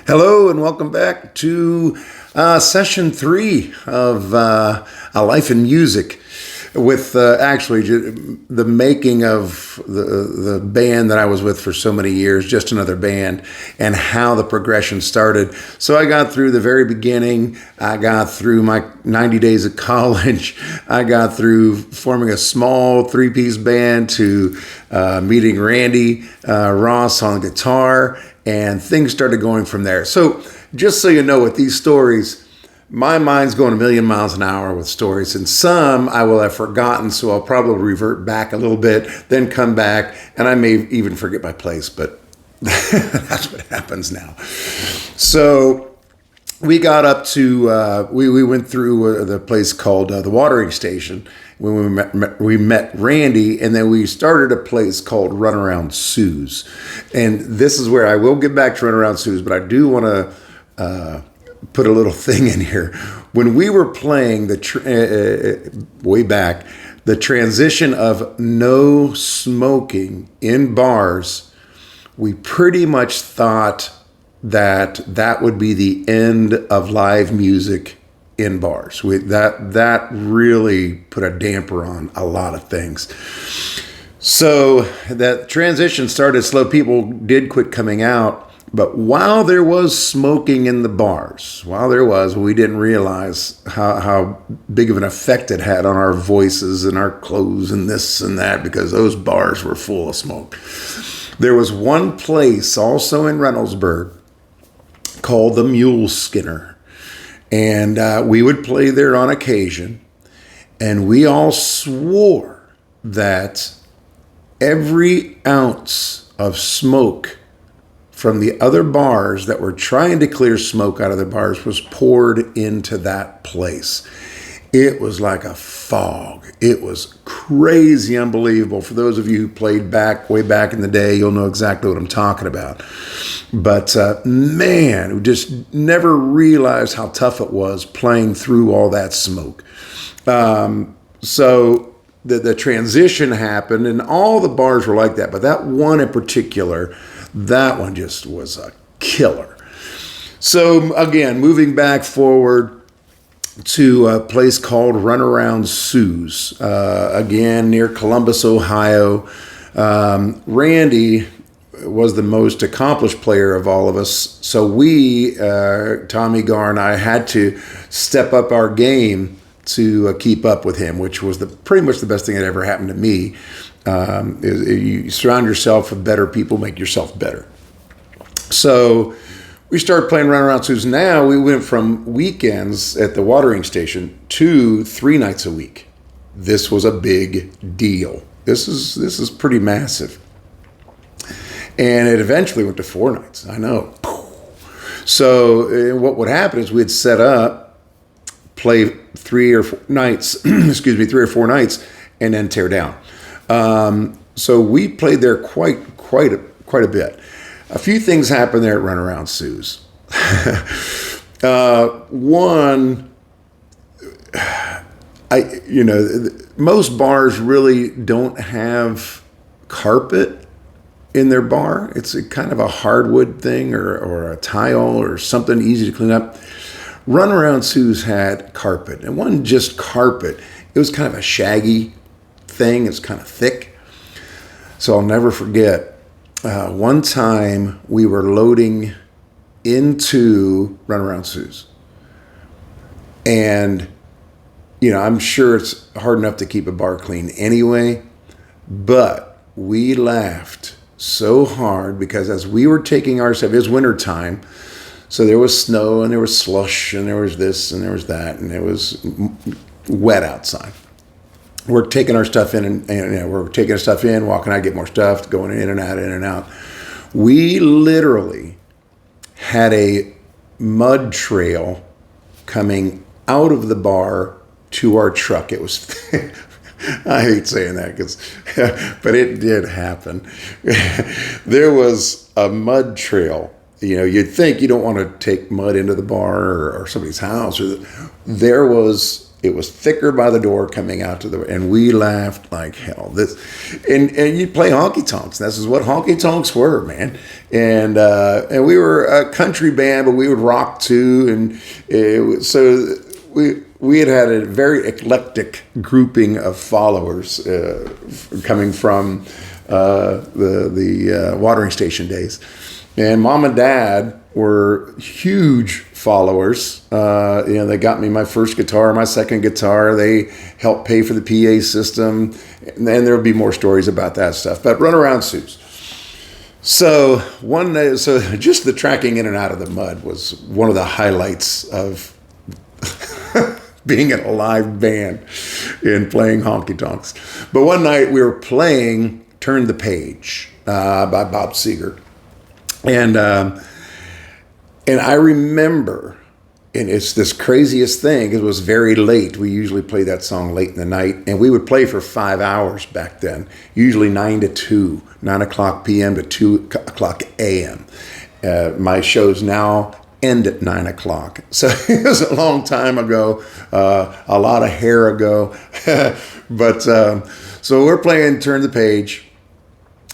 Hello and welcome back to session 3 of A Life in Music with the making of the band that I was with for so many years, Just Another Band, and how the progression started. So I got through the very beginning. I got through my 90 days of college. I got through forming a small 3-piece band to meeting Randy Ross on guitar, and things started going from there. So just so you know, with these stories, my mind's going a million miles an hour with stories, and some I will have forgotten, so I'll probably revert back a little bit, then come back, and I may even forget my place, but that's what happens now. So we got up to, we went through the place called the Watering Station when we met Randy, and then we started a place called Runaround Sue's. And this is where I will get back to Runaround Sue's, but I do want to put a little thing in here. When we were playing way back, the transition of no smoking in bars, we pretty much thought that would be the end of live music in bars. That really put a damper on a lot of things. So that transition started slow. People did quit coming out. But while there was smoking in the bars, we didn't realize how big of an effect it had on our voices and our clothes and this and that, because those bars were full of smoke. There was one place also in Reynoldsburg called the Mule Skinner. And we would play there on occasion. And we all swore that every ounce of smoke from the other bars that were trying to clear smoke out of the bars was poured into that place. It was like a fog. It was crazy, unbelievable. For those of you who played way back in the day, you'll know exactly what I'm talking about. But man, we just never realized how tough it was playing through all that smoke. So the transition happened, and all the bars were like that. But that one in particular, that one just was a killer. So again, moving back forward to a place called Runaround Sue's, again near Columbus, Ohio. Randy was the most accomplished player of all of us, so we, Tommy Garr and I, had to step up our game to keep up with him, which was pretty much the best thing that ever happened to me. You surround yourself with better people, make yourself better. So we started playing Runaround Sue's. Now we went from weekends at the Watering Station to 3 nights a week. This was a big deal. This is pretty massive. And it eventually went to 4 nights. I know. So what would happen is we'd set up, play 3 or 4 nights, 3 or 4 nights, and then tear down. So we played there quite a bit. A few things happened there at Runaround Sue's. One, most bars really don't have carpet in their bar. It's a kind of a hardwood thing or a tile or something easy to clean up. Runaround Sue's had carpet. It wasn't just carpet. It was kind of a shaggy thing. It's kind of thick. So I'll never forget, one time we were loading into Runaround Sue's. And, I'm sure it's hard enough to keep a bar clean anyway, but we laughed so hard because as we were taking our stuff, it was winter time, so there was snow and there was slush and there was this and there was that, and it was wet outside. We're taking our stuff in, and we're taking our stuff in, walking out, get more stuff, going in and out. We literally had a mud trail coming out of the bar to our truck. It was, I hate saying that, but it did happen. There was a mud trail. You'd think you don't want to take mud into the bar or somebody's house. There was It was thicker by the door coming out to the, and we laughed like hell. And you play honky tonks. This is what honky tonks were, man. And we were a country band, but we would rock too. And so we had a very eclectic grouping of followers coming from the watering station days. And Mom and Dad were huge followers. They got me my first guitar, my second guitar. They helped pay for the PA system. And then there'll be more stories about that stuff. But Runaround Sue's. So one day, just the tracking in and out of the mud was one of the highlights of being in a live band and playing honky tonks. But one night we were playing Turn the Page by Bob Seger. And I remember, and it's this craziest thing, it was very late. We usually play that song late in the night, and we would play for 5 hours back then, usually 9 to 2, 9 o'clock p.m. to 2 o'clock a.m. My shows now end at 9 o'clock. So it was a long time ago, a lot of hair ago. But so we're playing Turn the Page.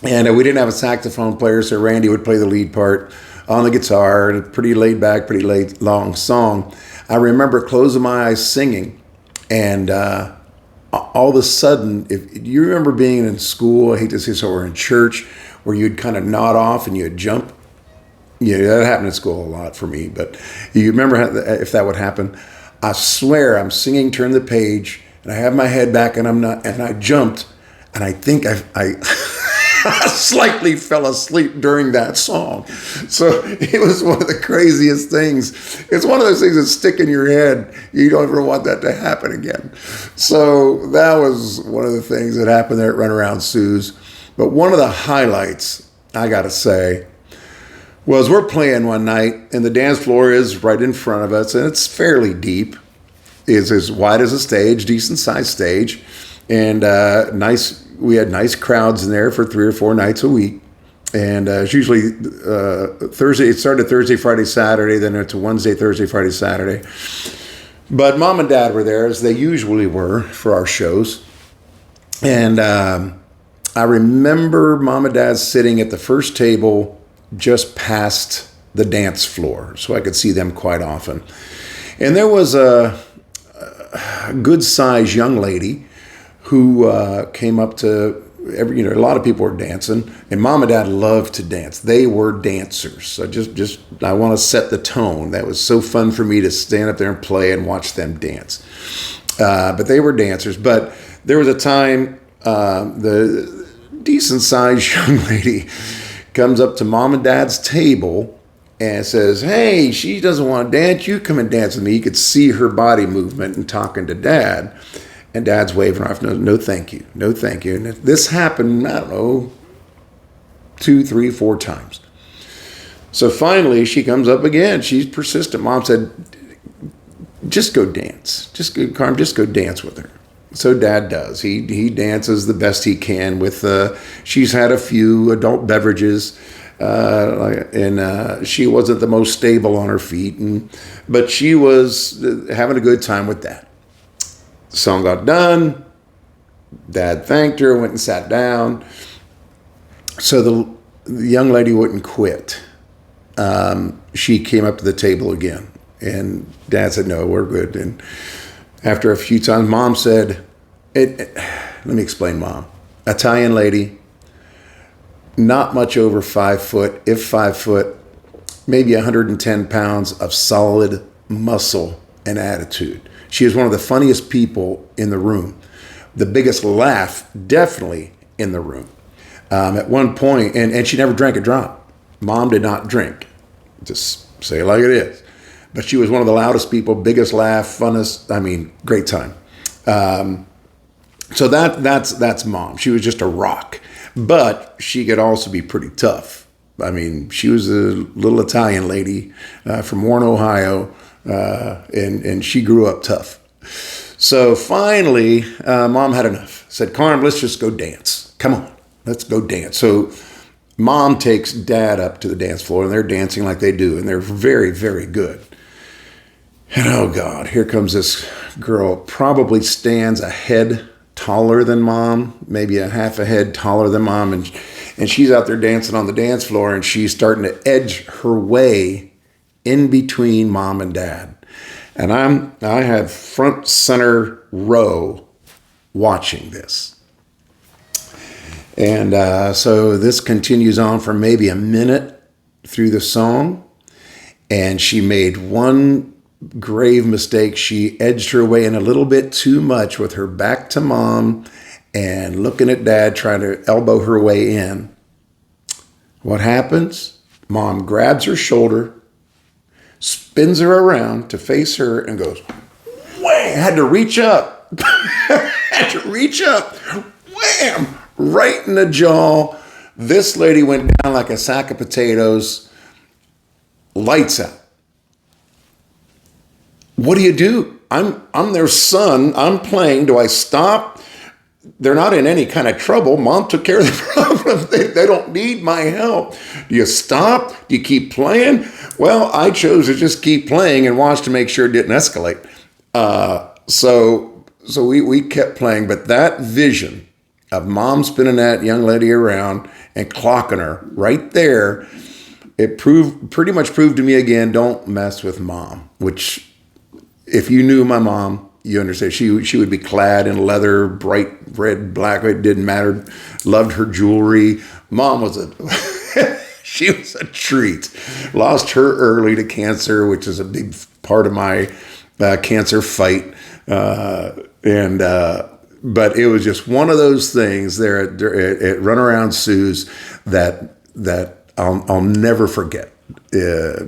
And we didn't have a saxophone player, so Randy would play the lead part on the guitar. And a pretty laid back, pretty long song. I remember closing my eyes singing, and all of a sudden, if you remember being in school, I hate to say so, or in church, where you'd kind of nod off and you'd jump. Yeah, that happened in school a lot for me. But you remember if that would happen? I swear, I'm singing "Turn the Page," and I have my head back, and I jumped, and I think I slightly fell asleep during that song. So it was one of the craziest things. It's one of those things that stick in your head. You don't ever want that to happen again. So that was one of the things that happened there at Runaround Sue's. But one of the highlights, I got to say, was we're playing one night, and the dance floor is right in front of us, and it's fairly deep. It's as wide as a stage, decent sized stage, and nice. We had nice crowds in there for 3 or 4 nights a week. And it's usually Thursday. It started Thursday, Friday, Saturday. Then it's Wednesday, Thursday, Friday, Saturday. But Mom and Dad were there, as they usually were, for our shows. And I remember Mom and Dad sitting at the first table just past the dance floor, so I could see them quite often. And there was a good-sized young lady who came up to a lot of people were dancing, and Mom and Dad loved to dance. They were dancers. So I want to set the tone. That was so fun for me to stand up there and play and watch them dance. But they were dancers. But there was a time the decent-sized young lady comes up to Mom and Dad's table and says, "Hey, she doesn't want to dance. You come and dance with me." You could see her body movement and talking to Dad. And Dad's waving off, no, thank you, no, thank you. And this happened, I don't know, 2, 3, 4 times. So finally, she comes up again. She's persistent. Mom said, "Just go dance. Carm, just go dance with her." So Dad does. He dances the best he can with. She's had a few adult beverages, and she wasn't the most stable on her feet, but she was having a good time with Dad. The song got done. Dad thanked her, went and sat down. So the young lady wouldn't quit. She came up to the table again, and Dad said, "No, we're good." And after a few times, Mom said, let me explain Mom. Italian lady, not much over 5 foot, if 5 foot, maybe 110 pounds of solid muscle and attitude. She is one of the funniest people in the room. The biggest laugh, definitely, in the room. At one point, and she never drank a drop. Mom did not drink. Just say it like it is. But she was one of the loudest people, biggest laugh, funnest, great time. So that's Mom. She was just a rock. But she could also be pretty tough. She was a little Italian lady from Warren, Ohio, and she grew up tough. So finally, Mom had enough. Said, "Carm, let's just go dance. Come on, let's go dance." So Mom takes Dad up to the dance floor, and they're dancing like they do, and they're very, very good. And oh God, here comes this girl probably stands a head taller than mom, maybe a half a head taller than mom, and she's out there dancing on the dance floor, and she's starting to edge her way in between mom and dad. And I have front center row watching this. And so this continues on for maybe a minute through the song. And she made one grave mistake. She edged her way in a little bit too much with her back to mom and looking at dad, trying to elbow her way in. What happens? Mom grabs her shoulder, spins her around to face her, and goes, wham! Had to reach up. Had to reach up. Wham! Right in the jaw. This lady went down like a sack of potatoes. Lights out. What do? I'm their son. I'm playing. Do I stop? They're not in any kind of trouble. Mom took care of the problem. They don't need my help. Do you stop? Do you keep playing? Well, I chose to just keep playing and watch to make sure it didn't escalate. So we kept playing. But that vision of mom spinning that young lady around and clocking her right there, it pretty much proved to me again, don't mess with mom, which if you knew my mom, you understand. She would be clad in leather, bright red, black, it didn't matter. Loved her jewelry. Mom was she was a treat. Lost her early to cancer, which is a big part of my cancer fight. But it was just one of those things there at Runaround Sue's that I'll never forget.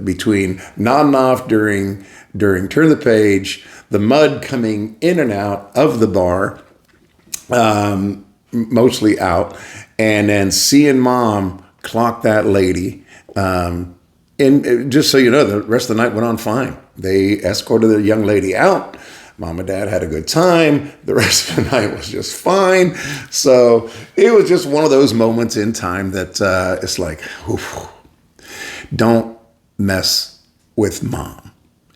Between nodding off during Turn the Page, the mud coming in and out of the bar, mostly out, and then seeing mom clock that lady. And just so you know, the rest of the night went on fine. They escorted the young lady out. Mom and dad had a good time. The rest of the night was just fine. So it was just one of those moments in time that it's like, oof, don't mess with mom.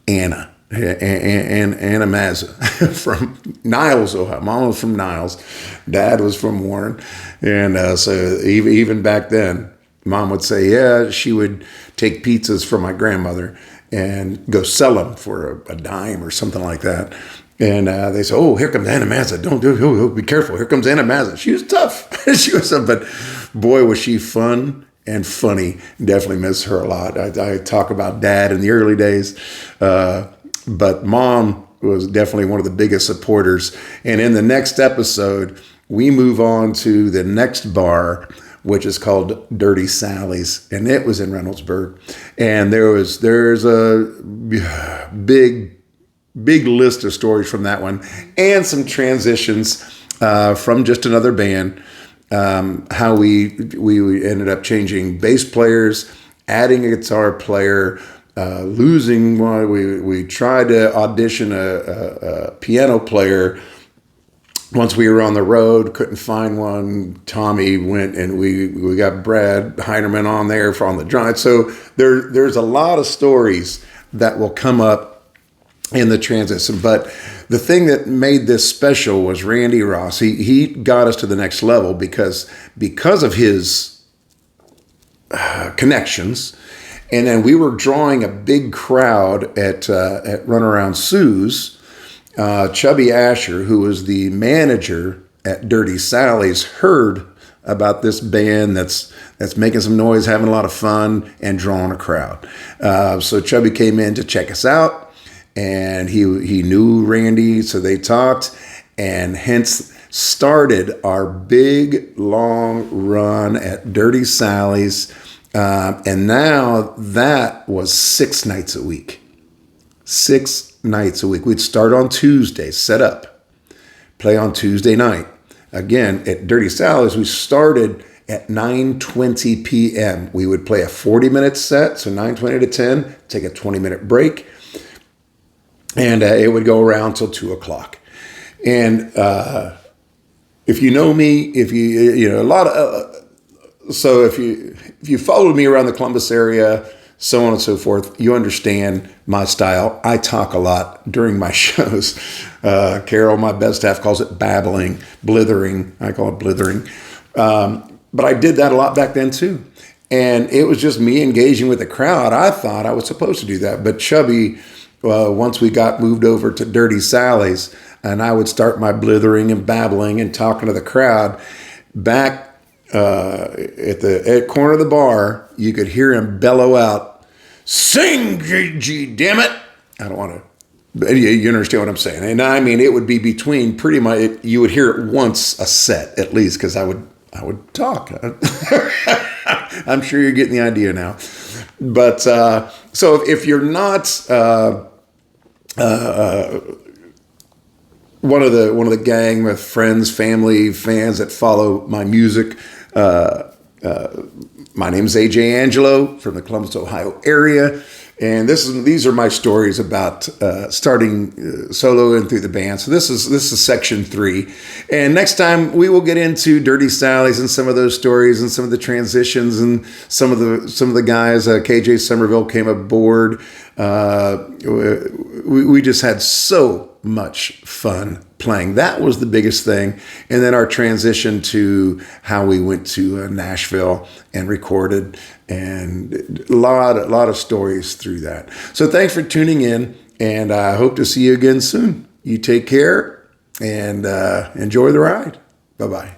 Anna Mazza from Niles, Ohio. Mom was from Niles. Dad was from Warren. And so even back then, mom would say, yeah, she would take pizzas from my grandmother and go sell them for a dime or something like that. And they say, oh, here comes Anna Mazza. Don't do it. Oh, be careful. Here comes Anna Mazza. She was tough. She was tough, but boy, was she fun and funny. Definitely miss her a lot. I talk about dad in the early days, but mom was definitely one of the biggest supporters. And in the next episode, we move on to the next bar, which is called Dirty Sally's, and it was in Reynoldsburg. And there's a big list of stories from that one, and some transitions from Just Another Band. How we ended up changing bass players, adding a guitar player, losing one. We tried to audition a piano player. Once we were on the road, couldn't find one. Tommy went and we got Brad Heinerman on there on the drum. So there's a lot of stories that will come up in the transition. But the thing that made this special was Randy Ross. He got us to the next level because of his connections. And then we were drawing a big crowd at Runaround Sue's. Chubby Asher, who was the manager at Dirty Sally's, heard about this band that's making some noise, having a lot of fun, and drawing a crowd. So Chubby came in to check us out, and he knew Randy, so they talked, and hence started our big, long run at Dirty Sally's. And now that was 6 nights a week. 6 nights a week. We'd start on Tuesday, set up, play on Tuesday night. Again, at Dirty Sally's, we started at 9:20 p.m. We would play a 40-minute set, so 9:20 to 10, take a 20-minute break, and it would go around till 2 o'clock. And if you know me, if you know a lot of, so if you followed me around the Columbus area, so on and so forth. You understand my style. I talk a lot during my shows. Carol, my best half, calls it babbling, blithering. I call it blithering. But I did that a lot back then too. And it was just me engaging with the crowd. I thought I was supposed to do that. But Chubby, once we got moved over to Dirty Sally's, and I would start my blithering and babbling and talking to the crowd, back at the corner of the bar, you could hear him bellow out, "Sing, G, damn it!" I don't want to. You understand what I'm saying? And I mean, it would be between pretty much. You would hear it once a set at least, because I would talk. I'm sure you're getting the idea now. But so if you're not one of the gang with friends, family, fans that follow my music, my name is Angelo from the Columbus, Ohio area. And these are my stories about starting solo and through the band. So this is section 3, and next time we will get into Dirty Sally's and some of those stories and some of the transitions and some of the guys. KJ Somerville came aboard. We just had so much fun playing. That was the biggest thing. And then our transition to how we went to Nashville and recorded, and a lot of stories through that. So thanks for tuning in, and I hope to see you again soon. You take care and enjoy the ride. Bye-bye.